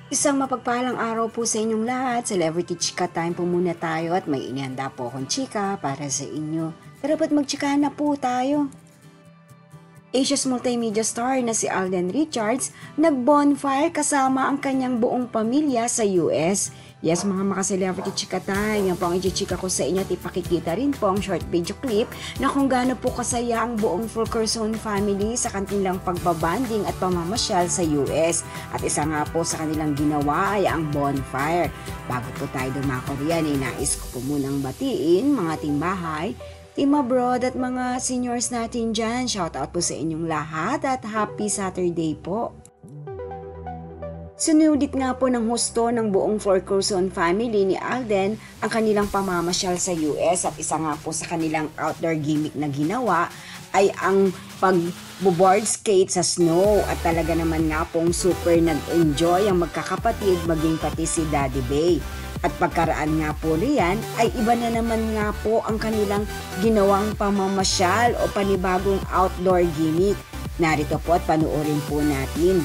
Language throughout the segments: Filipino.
Isang mapagpalang araw po sa inyong lahat. Celebrity Chika Time po muna tayo at may inihanda po akong chika para sa inyo. Tara ba't magchika na po tayo? Asia's multimedia star na si Alden Richards nag-bonfire kasama ang kanyang buong pamilya sa US. Yes, mga maka-celebrity chika time, yan po ang i-chika ko sa inyo at ipakikita rin po ang short video clip na kung gaano po kasaya ang buong Fulkerson family sa kanilang pagbabanding at pamamasyal sa US. At isa nga po sa kanilang ginawa ay ang bonfire. Bago po tayo dumako riyan, nais ko po munang batiin mga timbahay, team abroad at mga seniors natin dyan. Shoutout po sa inyong lahat at happy Saturday po. Sinudit nga po ng husto ng buong Fulkerson family ni Alden ang kanilang pamamasyal sa US at isa nga po sa kanilang outdoor gimmick na ginawa ay ang pag-board skate sa snow at talaga naman nga pong super nag-enjoy ang magkakapatid maging pati si Daddy Bay. At pagkaraan nga po riyan ay iba na naman nga po ang kanilang ginawang pamamasyal o panibagong outdoor gimmick. Narito po at panuorin po natin.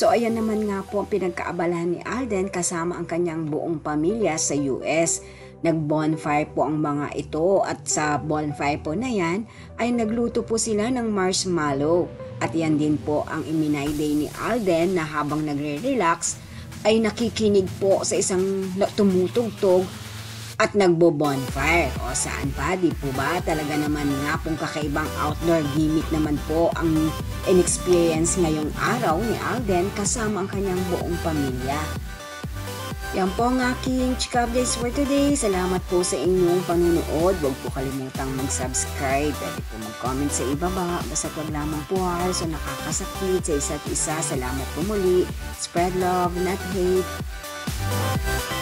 So ayan naman nga po ang pinagkaabalahan ni Alden kasama ang kanyang buong pamilya sa US. Nag-bonfire po ang mga ito at sa bonfire po na yan ay nagluto po sila ng marshmallow. At yan din po ang iminayday ni Alden na habang nagre-relax ay nakikinig po sa isang tumutugtog at nagbo-bonfire. O saan pa, di po ba? Talaga naman nga pong kakaibang outdoor gimmick naman po ang in-experience ngayong araw ni Alden kasama ang kanyang buong pamilya. Yan po ang aking chika updates for today. Salamat po sa inyong panunood. Huwag po kalimutang mag-subscribe. Pwede po mag-comment sa ibaba. Basta wag lamang po so nakakasakit sa isa't isa. Salamat po muli. Spread love, not hate.